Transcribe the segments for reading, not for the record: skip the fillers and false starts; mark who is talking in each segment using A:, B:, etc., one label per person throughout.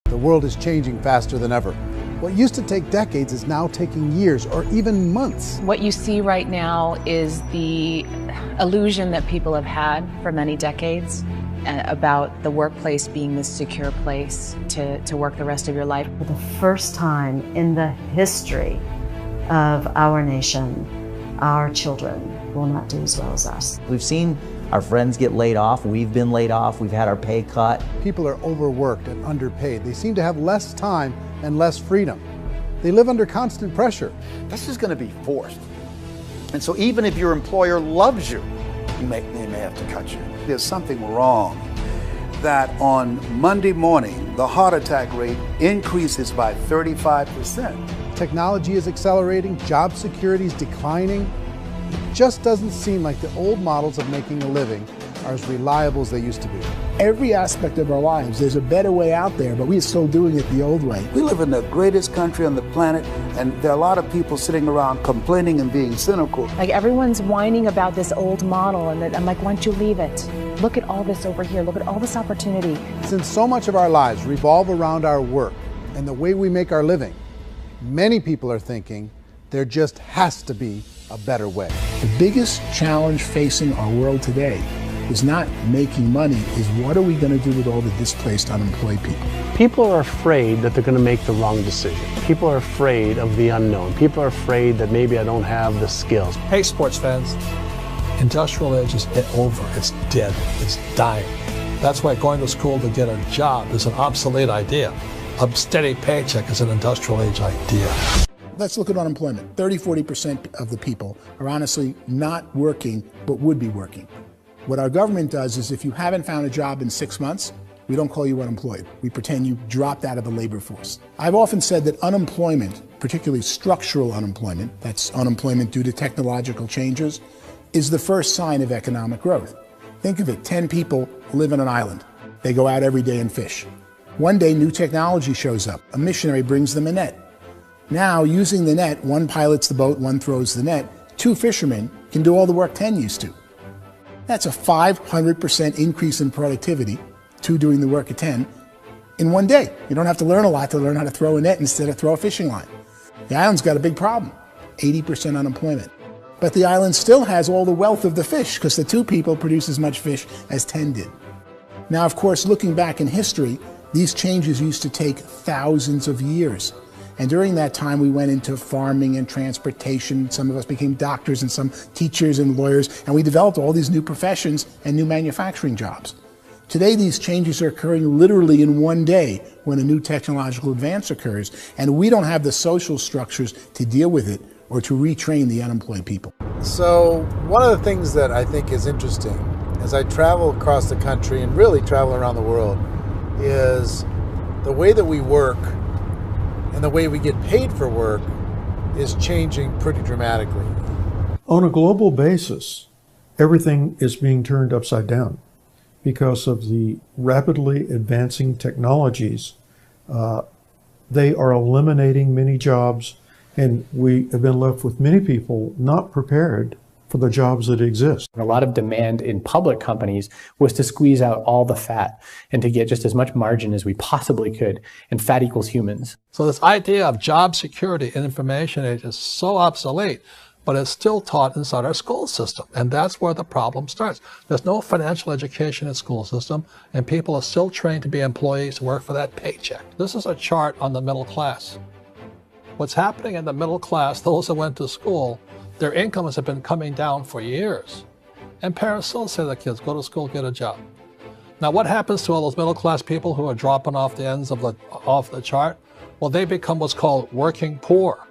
A: The world is changing faster than ever. What used to take decades is now taking years or even months.
B: What you see right now is the illusion that people have had for many decades about the workplace being this secure place to work the rest of your life.
C: For the first time in the history of our nation, our children will not do as well as us.
D: We've seen our friends get laid off, we've been laid off, we've had our pay cut.
A: People are overworked and underpaid. They seem to have less time and less freedom. They live under constant pressure.
E: This is going to be forced. And so even if your employer loves you, they may have to cut you. There's something wrong that on Monday morning, the heart attack rate increases by 35%.
A: Technology is accelerating, job security is declining. It just doesn't seem like the old models of making a living are as reliable as they used to be.
F: Every aspect of our lives, there's a better way out there, but we're still doing it the old way.
E: We live in the greatest country on the planet, and there are a lot of people sitting around complaining and being cynical.
B: Like everyone's whining about this old model, and I'm like, why don't you leave it? Look at all this over here. Look at all this opportunity.
A: Since so much of our lives revolve around our work and the way we make our living, many people are thinking there just has to be a better way.
F: The biggest challenge facing our world today is not making money, is what are we going to do with all the displaced, unemployed people?
G: People are afraid that they're going to make the wrong decision. People are afraid of the unknown. People are afraid that maybe I don't have the skills.
H: Hey, sports fans, industrial age is over. It's dead. It's dying. That's why going to school to get a job is an obsolete idea. A steady paycheck is an industrial age idea.
F: Let's look at unemployment. 30–40% of the people are honestly not working, but would be working. What our government does is if you haven't found a job in 6 months, we don't call you unemployed. We pretend you dropped out of the labor force. I've often said that unemployment, particularly structural unemployment, that's unemployment due to technological changes, is the first sign of economic growth. Think of it, 10 people live on an island. They go out every day and fish. One day, new technology shows up. A missionary brings them a net. Now, using the net, one pilots the boat, one throws the net. 2 fishermen can do all the work 10 used to. That's a 500% increase in productivity, 2 doing the work of 10, in one day. You don't have to learn a lot to learn how to throw a net instead of throw a fishing line. The island's got a big problem, 80% unemployment. But the island still has all the wealth of the fish because the 2 people produce as much fish as 10 did. Now, of course, looking back in history, these changes used to take thousands of years. And during that time, we went into farming and transportation. Some of us became doctors and some teachers and lawyers, and we developed all these new professions and new manufacturing jobs. Today, these changes are occurring literally in one day when a new technological advance occurs, and we don't have the social structures to deal with it or to retrain the unemployed people.
A: So one of the things that I think is interesting as I travel across the country and really travel around the world is the way that we work and the way we get paid for work is changing pretty dramatically.
I: On a global basis, everything is being turned upside down because of the rapidly advancing technologies. They are eliminating many jobs, and we have been left with many people not prepared for the jobs that exist.
J: A lot of demand in public companies was to squeeze out all the fat and to get just as much margin as we possibly could, and fat equals humans.
H: So this idea of job security in information age is so obsolete, but it's still taught inside our school system, and that's where the problem starts. There's no financial education in the school system, and people are still trained to be employees to work for that paycheck. This is a chart on the middle class. What's happening in the middle class, those that went to school, their incomes have been coming down for years. And parents still say to their kids, go to school, get a job. Now what happens to all those middle class people who are dropping off the ends of the chart? Well, they become what's called working poor.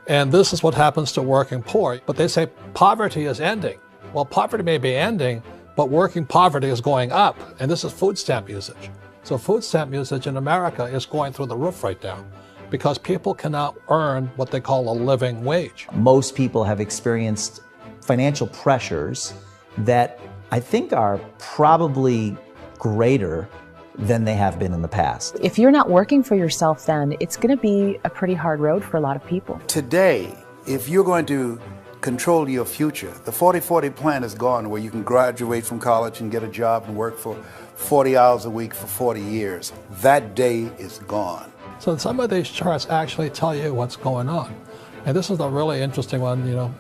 H: And this is what happens to working poor. But they say poverty is ending. Well, poverty may be ending, but working poverty is going up. And this is food stamp usage. So food stamp usage in America is going through the roof right now, because people cannot earn what they call a living wage.
D: Most people have experienced financial pressures that I think are probably greater than they have been in the past.
B: If you're not working for yourself, then it's going to be a pretty hard road for a lot of people.
E: Today, if you're going to control your future. The 40-40 plan is gone, where you can graduate from college and get a job and work for 40 hours a week for 40 years. That day is gone.
H: So some of these charts actually tell you what's going on. And this is a really interesting one, you know.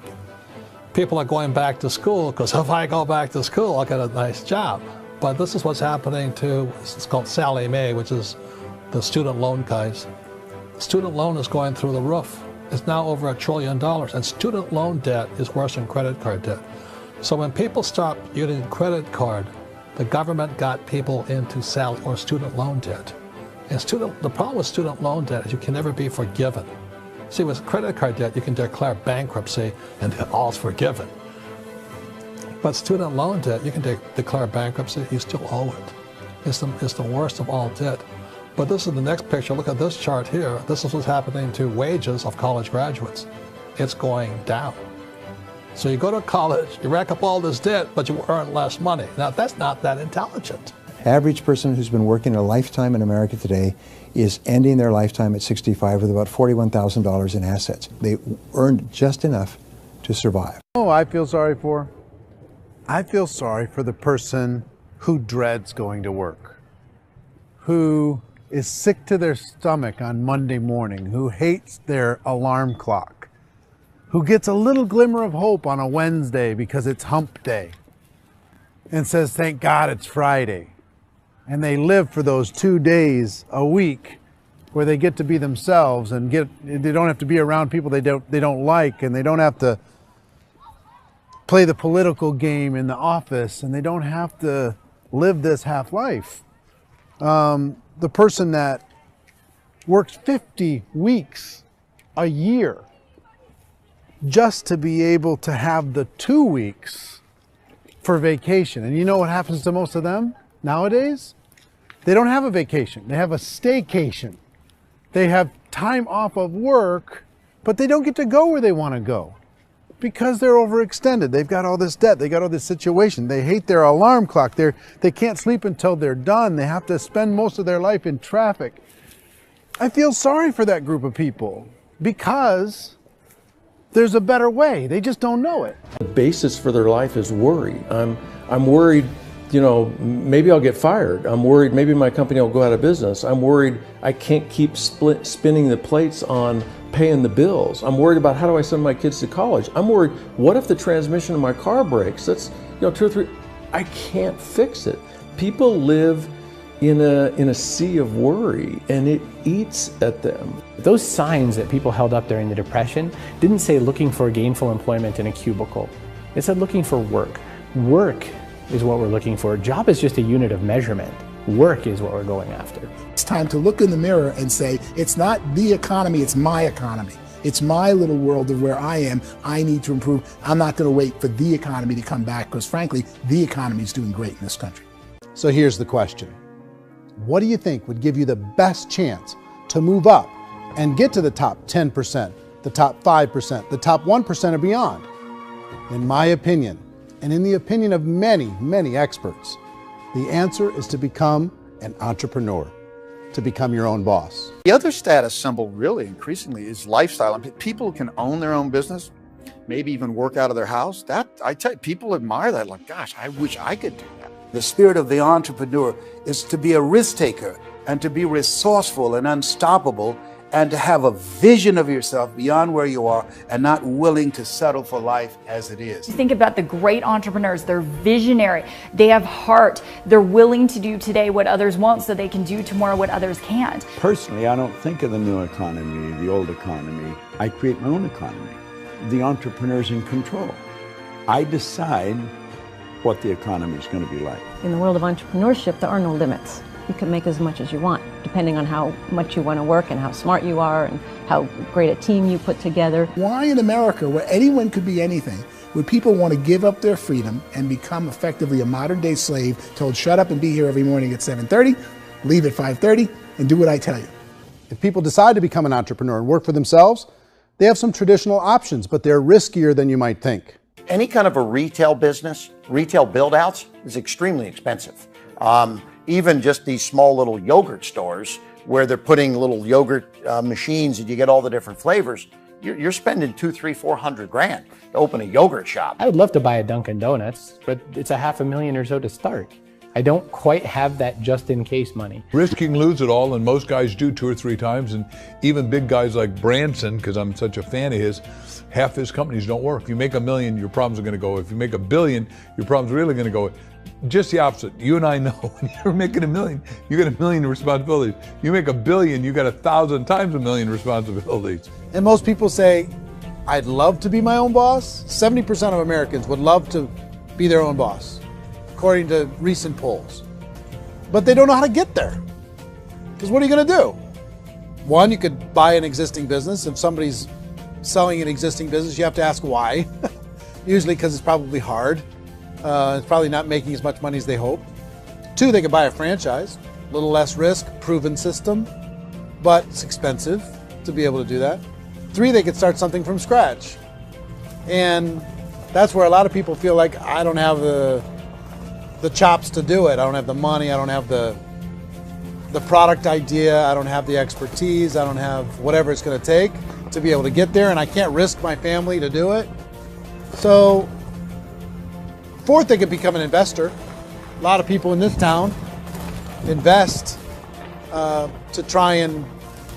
H: People are going back to school because if I go back to school, I'll get a nice job. But this is what's happening to, it's called Sallie Mae, which is the student loan guys. Student loan is going through the roof. It's now over $1 trillion, and student loan debt is worse than credit card debt. So when people stopped using credit card, the government got people into student loan debt. And the problem with student loan debt is you can never be forgiven. See, with credit card debt, you can declare bankruptcy and all's forgiven. But student loan debt, you can declare bankruptcy, you still owe it. It's the worst of all debt. But this is the next picture. Look at this chart here. This is what's happening to wages of college graduates. It's going down. So you go to college, you rack up all this debt, but you earn less money. Now, that's not that intelligent.
K: Average person who's been working a lifetime in America today is ending their lifetime at 65 with about $41,000 in assets. They earned just enough to survive.
A: Oh, I feel sorry for? I feel sorry for the person who dreads going to work, who is sick to their stomach on Monday morning, who hates their alarm clock, who gets a little glimmer of hope on a Wednesday because it's hump day and says, thank God it's Friday. And they live for those 2 days a week where they get to be themselves and they don't have to be around people they don't like, and they don't have to play the political game in the office, and they don't have to live this half life. The person that works 50 weeks a year just to be able to have the 2 weeks for vacation. And you know what happens to most of them nowadays? They don't have a vacation. They have a staycation. They have time off of work, but they don't get to go where they want to go because they're overextended. They've got all this debt. They got all this situation. They hate their alarm clock. They can't sleep until they're done. They have to spend most of their life in traffic. I feel sorry for that group of people because there's a better way. They just don't know it.
L: The basis for their life is worry. I'm worried, you know, maybe I'll get fired. I'm worried maybe my company will go out of business. I'm worried I can't keep spinning the plates on paying the bills. I'm worried about how do I send my kids to college. I'm worried, what if the transmission of my car breaks? That's, you know, 2 or 3, I can't fix it. People live in a sea of worry, and it eats at them.
J: Those signs that people held up during the Depression didn't say looking for gainful employment in a cubicle. It said looking for work. Work is what we're looking for. Job is just a unit of measurement. Work is what we're going after.
F: It's time to look in the mirror and say, it's not the economy, it's my economy. It's my little world of where I am. I need to improve. I'm not going to wait for the economy to come back because, frankly, the economy is doing great in this country.
A: So here's the question. What do you think would give you the best chance to move up and get to the top 10%, the top 5%, the top 1% or beyond? In my opinion, and in the opinion of many, many experts, the answer is to become an entrepreneur, to become your own boss.
E: The other status symbol really increasingly is lifestyle. And people who can own their own business, maybe even work out of their house, that, I tell you, people admire that. Like, gosh, I wish I could do that. The spirit of the entrepreneur is to be a risk taker and to be resourceful and unstoppable and to have a vision of yourself beyond where you are and not willing to settle for life as it is.
M: Think about the great entrepreneurs. They're visionary. They have heart. They're willing to do today what others won't so they can do tomorrow what others can't.
N: Personally, I don't think of the new economy, the old economy. I create my own economy. The entrepreneur's in control. I decide what the economy is going to be like.
O: In the world of entrepreneurship, there are no limits. You can make as much as you want, depending on how much you want to work and how smart you are and how great a team you put together.
F: Why in America, where anyone could be anything, would people want to give up their freedom and become effectively a modern-day slave, told shut up and be here every morning at 7:30, leave at 5:30, and do what I tell you?
A: If people decide to become an entrepreneur and work for themselves, they have some traditional options, but they're riskier than you might think.
P: Any kind of a retail business, retail build-outs, is extremely expensive. Even just these small little yogurt stores where they're putting little yogurt machines and you get all the different flavors, you're spending $200, $300, $400 grand to open a yogurt shop.
J: I would love to buy a Dunkin' Donuts, but it's $500,000 or so to start. I don't quite have that just-in-case money.
Q: Risking lose it all, and most guys do 2 or 3 times, and even big guys like Branson, because I'm such a fan of his, half his companies don't work. If you make $1 million, your problems are going to go. If you make $1 billion, your problems are really going to go. Just the opposite. You and I know when you're making $1 million, you get $1 million responsibilities. You make $1 billion, you got 1,000 times $1 million responsibilities.
A: And most people say, I'd love to be my own boss. 70% of Americans would love to be their own boss, according to recent polls. But they don't know how to get there. Because what are you going to do? One, you could buy an existing business. If somebody's selling an existing business, you have to ask why. Usually because it's probably hard. It's probably not making as much money as they hope. 2, they could buy a franchise. A little less risk, proven system, but it's expensive to be able to do that. 3, they could start something from scratch. And that's where a lot of people feel like, I don't have the chops to do it. I don't have the money. I don't have the product idea. I don't have the expertise. I don't have whatever it's going to take to be able to get there, and I can't risk my family to do it. So 4th, they could become an investor. A lot of people in this town invest to try and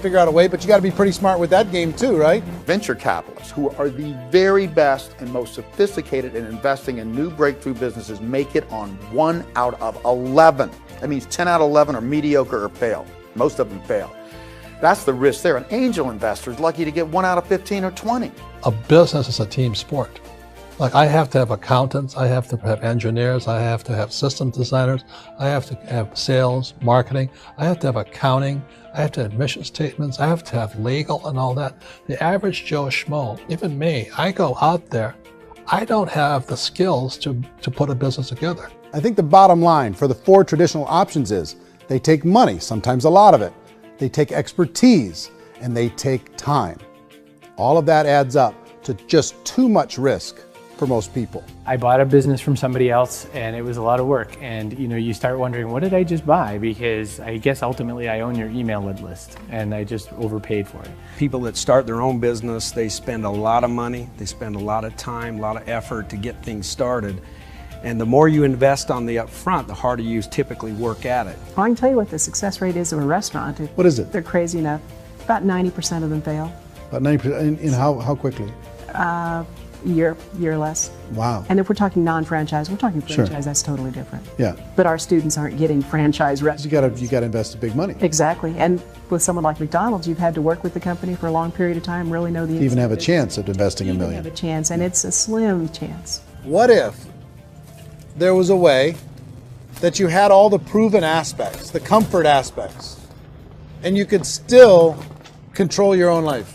A: figure out a way, but you got to be pretty smart with that game too, right?
E: Venture capitalists, who are the very best and most sophisticated in investing in new breakthrough businesses, make it on 1 out of 11. That means 10 out of 11 are mediocre or fail. Most of them fail. That's the risk there. An angel investor is lucky to get 1 out of 15 or 20.
H: A business is a team sport. Like, I have to have accountants, I have to have engineers, I have to have system designers, I have to have sales, marketing, I have to have accounting, I have to have mission statements, I have to have legal and all that. The average Joe Schmo, even me, I go out there, I don't have the skills to put a business together.
A: I think the bottom line for the 4 traditional options is they take money, sometimes a lot of it. They take expertise, and they take time. All of that adds up to just too much risk for most people.
J: I bought a business from somebody else, and it was a lot of work. And you start wondering, what did I just buy? Because I guess ultimately I own your email list, and I just overpaid for it.
R: People that start their own business, they spend a lot of money, they spend a lot of time, a lot of effort to get things started. And the more you invest on the upfront, the harder you typically work at it.
S: Well, I can tell you what the success rate is of a restaurant.
A: What is it?
S: They're crazy enough. About 90% of them fail.
A: About 90%, in how quickly?
S: Year or less.
A: Wow.
S: And if we're talking non-franchise, we're talking franchise,
A: Sure.
S: That's totally different.
A: Yeah.
S: But our students aren't getting franchise restaurants.
A: You got to invest big money.
S: Exactly. And with someone like McDonald's, you've had to work with the company for a long period of time, really know the
A: To even have a
S: incentives.
A: chance at investing $1
S: Even
A: million.
S: have a chance, and it's a slim chance.
A: What if there was a way that you had all the proven aspects, the comfort aspects, and you could still control your own life?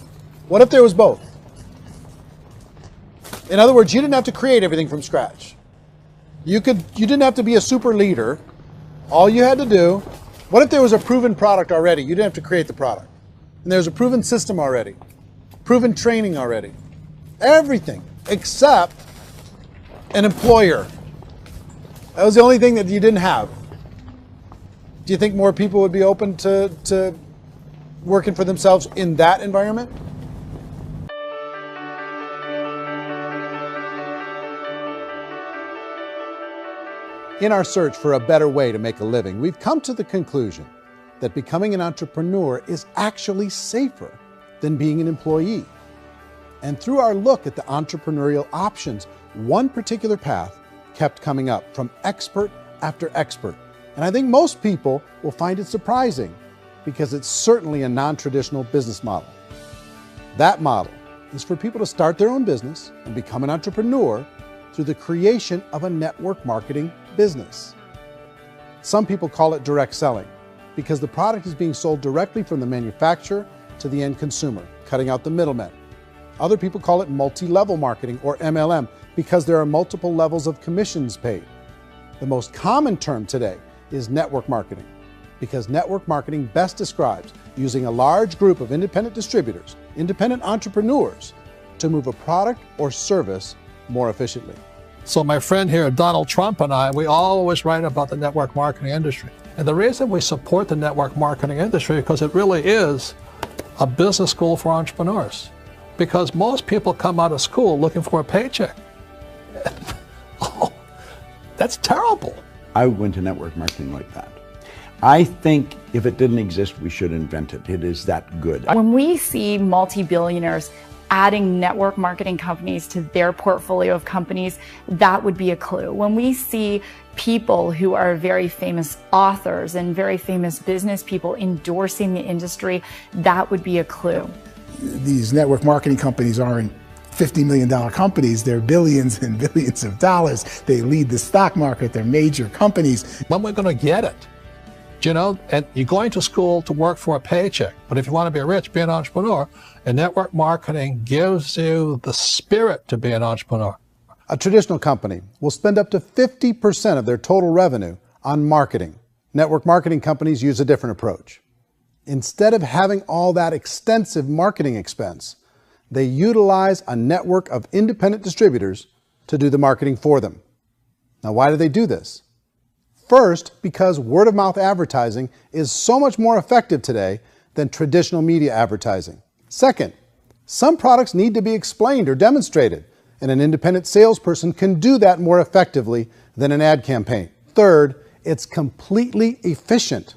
A: What if there was both? In other words, you didn't have to create everything from scratch. You didn't have to be a super leader. All you had to do, what if there was a proven product already? You didn't have to create the product. And there's a proven system already, proven training already. Everything except an employer. That was the only thing that you didn't have. Do you think more people would be open to working for themselves in that environment? In our search for a better way to make a living, we've come to the conclusion that becoming an entrepreneur is actually safer than being an employee. And through our look at the entrepreneurial options, one particular path kept coming up from expert after expert. And I think most people will find it surprising because it's certainly a non-traditional business model. That model is for people to start their own business and become an entrepreneur through the creation of a network marketing business. Some people call it direct selling because the product is being sold directly from the manufacturer to the end consumer, cutting out the middlemen. Other people call it multi-level marketing, or MLM, because there are multiple levels of commissions paid. The most common term today is network marketing, because network marketing best describes using a large group of independent distributors, independent entrepreneurs, to move a product or service more efficiently.
H: So my friend here, Donald Trump, and I, we always write about the network marketing industry. And the reason we support the network marketing industry is because it really is a business school for entrepreneurs. because most people come out of school looking for a paycheck. Oh, that's terrible.
N: I went to network marketing like that. I think if it didn't exist, we should invent it. It is that good.
M: When we see multi-billionaires adding network marketing companies to their portfolio of companies, that would be a clue. When we see people who are very famous authors and very famous business people endorsing the industry, that would be a clue.
F: These network marketing companies aren't $50 million companies, they're billions and billions of dollars. They lead the stock market, they're major companies.
H: When we're going to get it? You know, and you're going to school to work for a paycheck, but if you want to be rich, be an entrepreneur, and network marketing gives you the spirit to be an entrepreneur.
A: A traditional company will spend up to 50% of their total revenue on marketing. Network marketing companies use a different approach. Instead of having all that extensive marketing expense, they utilize a network of independent distributors to do the marketing for them. Now, why do they do this? First, because word-of-mouth advertising is so much more effective today than traditional media advertising. Second, some products need to be explained or demonstrated, and an independent salesperson can do that more effectively than an ad campaign. Third, it's completely efficient.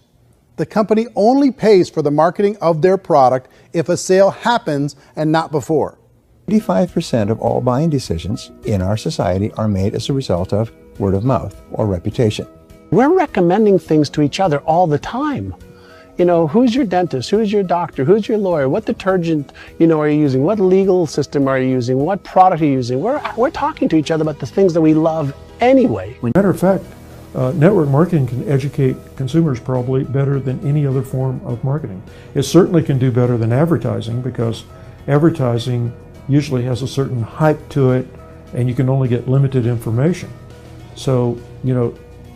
A: The company only pays for the marketing of their product if a sale happens and not before.
K: 85% of all buying decisions in our society are made as a result of word of mouth or reputation.
G: We're recommending things to each other all the time. You know, who's your dentist? Who's your doctor? Who's your lawyer? What detergent, are you using? What legal system are you using? What product are you using? We're talking to each other about the things that we love anyway.
I: Matter of fact, network marketing can educate consumers probably better than any other form of marketing. It certainly can do better than advertising because advertising usually has a certain hype to it and you can only get limited information. So,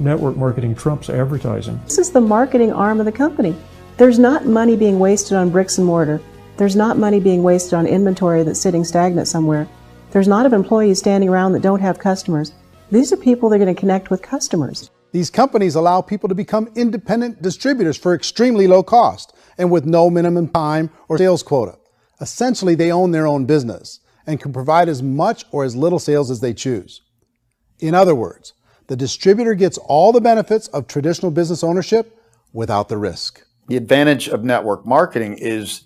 I: network marketing trumps advertising.
S: This is the marketing arm of the company. There's not money being wasted on bricks and mortar. There's not money being wasted on inventory that's sitting stagnant somewhere. There's not of employees standing around that don't have customers. These are people that are going to connect with customers.
A: These companies allow people to become independent distributors for extremely low cost and with no minimum time or sales quota. Essentially, they own their own business and can provide as much or as little sales as they choose. In other words, the distributor gets all the benefits of traditional business ownership without the risk.
T: The advantage of network marketing is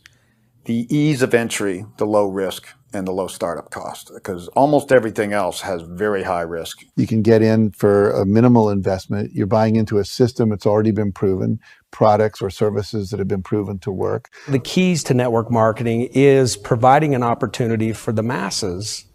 T: the ease of entry, the low risk, and the low startup cost, because almost everything else has very high risk.
K: You can get in for a minimal investment. You're buying into a system that's already been proven, products or services that have been proven to work.
R: The keys to network marketing is providing an opportunity for the masses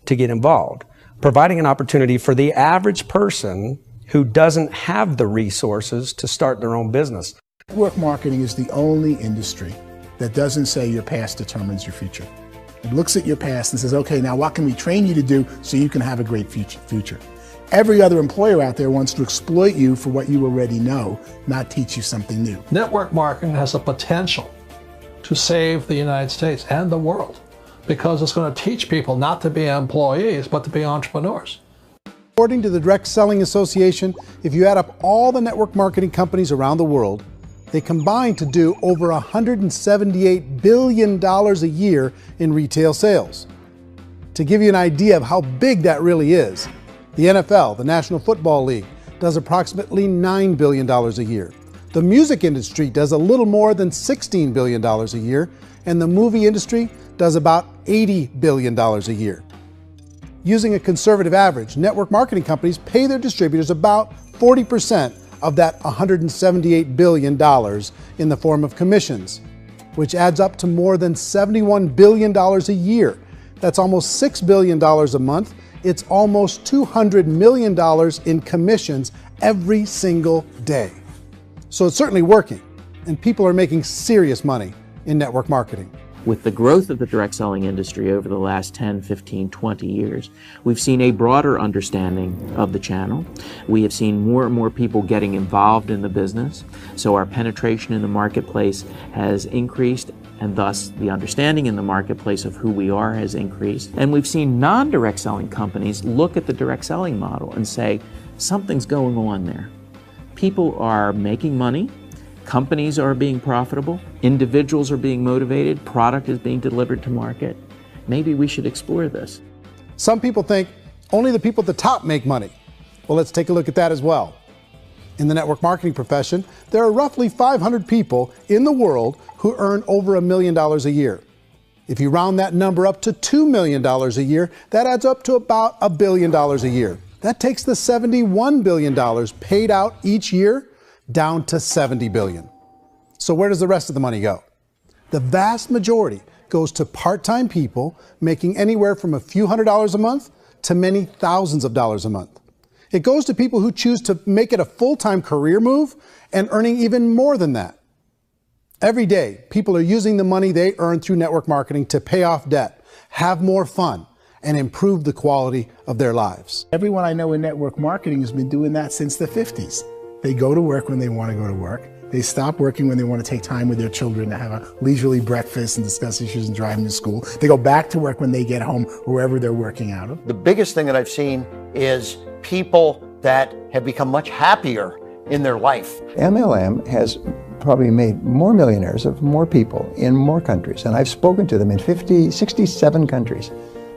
R: to get involved, providing an opportunity for the average person who doesn't have the resources to start their own business.
F: Network marketing is the only industry that doesn't say your past determines your future. It looks at your past and says, okay, now what can we train you to do so you can have a great future? Every other employer out there wants to exploit you for what you already know, not teach you something new.
H: Network marketing has the potential to save the United States and the world because it's going to teach people not to be employees, but to be entrepreneurs.
A: According to the Direct Selling Association, if you add up all the network marketing companies around the world, they combine to do over $178 billion a year in retail sales. To give you an idea of how big that really is, the NFL, the National Football League, does approximately $9 billion a year. The music industry does a little more than $16 billion a year, and the movie industry does about $80 billion a year. Using a conservative average, network marketing companies pay their distributors about 40% of that $178 billion in the form of commissions, which adds up to more than $71 billion a year. That's almost $6 billion a month. It's almost $200 million in commissions every single day. So it's certainly working, and people are making serious money in network marketing.
U: With the growth of the direct selling industry over the last 10, 15, 20 years, we've seen a broader understanding of the channel. We have seen more and more people getting involved in the business, so our penetration in the marketplace has increased, and thus the understanding in the marketplace of who we are has increased. And we've seen non-direct selling companies look at the direct selling model and say, something's going on there. People are making money, companies are being profitable, individuals are being motivated, product is being delivered to market, maybe we should explore this.
C: Some people think only the people at the top make money. Well, let's take a look at that as well. In the network marketing profession, there are roughly 500 people in the world who earn over $1 million a year. If you round that number up to $2 million a year, that adds up to about $1 billion a year. That takes the $71 billion paid out each year down to $70 billion. So where does the rest of the money go? The vast majority goes to part-time people making anywhere from a few $100s a month to many thousands of dollars a month. It goes to people who choose to make it a full-time career move and earning even more than that. Every day, people are using the money they earn through network marketing to pay off debt, have more fun, and improve the quality of their lives.
F: Everyone I know in network marketing has been doing that since the 50s. They go to work when they want to go to work. They stop working when they want to take time with their children to have a leisurely breakfast and discuss issues and drive them to school. They go back to work when they get home, wherever they're working out of.
P: The biggest thing that I've seen is people that have become much happier in their life.
K: MLM has probably made more millionaires of more people in more countries, and I've spoken to them in 67 countries,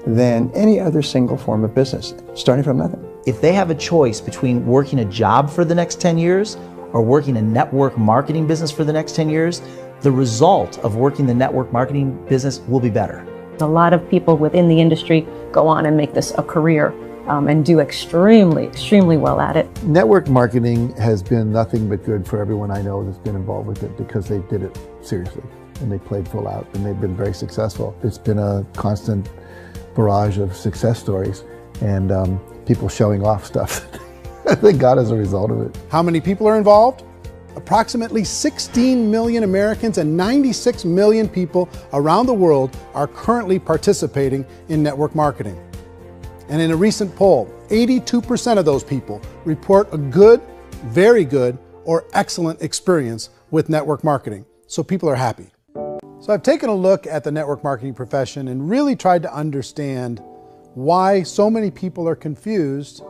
K: than any other single form of business, starting from nothing.
D: If they have a choice between working a job for the next 10 years or working a network marketing business for the next 10 years, the result of working the network marketing business will be better.
O: A lot of people within the industry go on and make this a career and do extremely well at it.
A: Network marketing has been nothing but good for everyone I know that's been involved with it because they did it seriously and they played full out and they've been very successful. It's been a constant barrage of success stories and people showing off stuff that they got as a result of it.
C: How many people are involved? Approximately 16 million Americans and 96 million people around the world are currently participating in network marketing. And in a recent poll, 82% of those people report a good, very good, or excellent experience with network marketing. So people are happy. So I've taken a look at the network marketing profession and really tried to understand why so many people are confused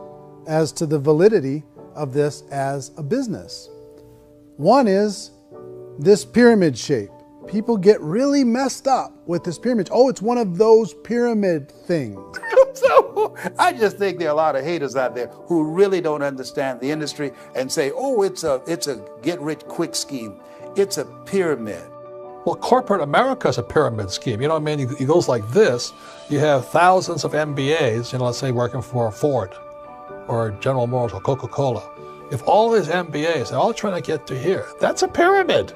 C: as to the validity of this as a business. One is this pyramid shape. People get really messed up with this pyramid. Oh, it's one of those pyramid things.
E: So I just think there are a lot of haters out there who really don't understand the industry and say, oh, it's a get-rich-quick scheme. It's a pyramid.
H: Well, corporate America is a pyramid scheme. You know what I mean? It goes like this. You have thousands of MBAs, let's say working for Ford or General Motors or Coca-Cola. If all these MBAs, they're all trying to get to here, that's a pyramid.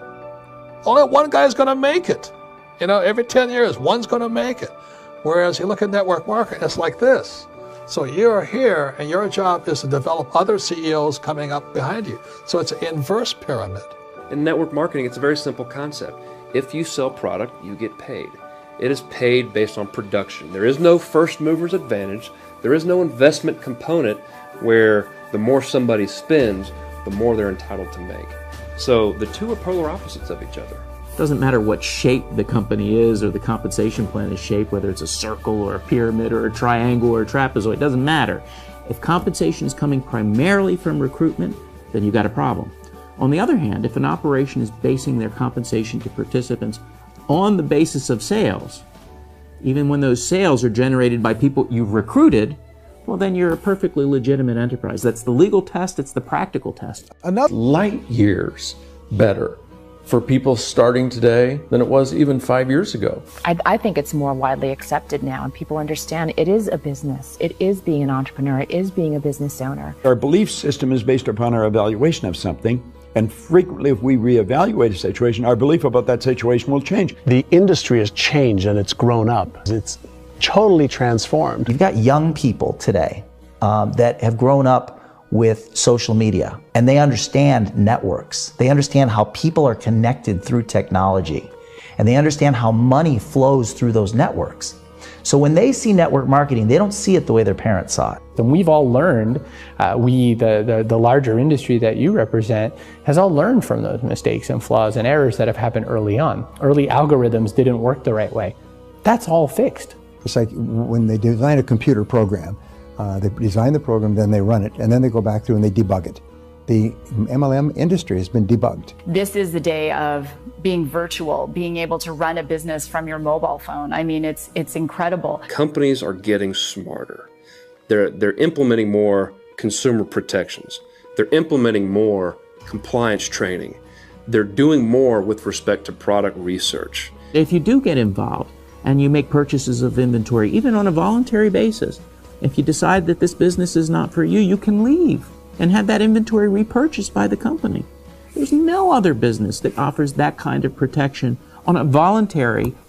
H: Only one guy's going to make it. Every 10 years, one's going to make it. Whereas you look at network marketing, it's like this. So you're here, and your job is to develop other CEOs coming up behind you. So it's an inverse pyramid.
V: In network marketing, it's a very simple concept. If you sell product, you get paid. It is paid based on production. There is no first mover's advantage. There is no investment component where the more somebody spends, the more they're entitled to make. So the two are polar opposites of each other.
U: It doesn't matter what shape the company is or the compensation plan is shaped, whether it's a circle or a pyramid or a triangle or a trapezoid, it doesn't matter. If compensation is coming primarily from recruitment, then you've got a problem. On the other hand, if an operation is basing their compensation to participants on the basis of sales, even when those sales are generated by people you've recruited, well, then you're a perfectly legitimate enterprise. That's the legal test, it's the practical test.
L: Light years better for people starting today than it was even 5 years ago.
B: I think it's more widely accepted now, and people understand it is a business. It is being an entrepreneur. It is being a business owner.
N: Our belief system is based upon our evaluation of something. And frequently, if we reevaluate a situation, our belief about that situation will change.
G: The industry has changed and it's grown up. It's totally transformed.
D: You've got young people today that have grown up with social media, and they understand networks. They understand how people are connected through technology, and they understand how money flows through those networks. So when they see network marketing, they don't see it the way their parents saw it.
J: And we've all learned, the larger industry that you represent, has all learned from those mistakes and flaws and errors that have happened early on. Early algorithms didn't work the right way. That's all fixed.
K: It's like when they design a computer program, they design the program, then they run it, and then they go back through and they debug it. The MLM industry has been debugged.
M: This is the day of being virtual, being able to run a business from your mobile phone. I mean, it's incredible.
V: Companies are getting smarter. They're implementing more consumer protections. They're implementing more compliance training. They're doing more with respect to product research.
U: If you do get involved and you make purchases of inventory, even on a voluntary basis, if you decide that this business is not for you, you can leave and have that inventory repurchased by the company. There's no other business that offers that kind of protection on a voluntary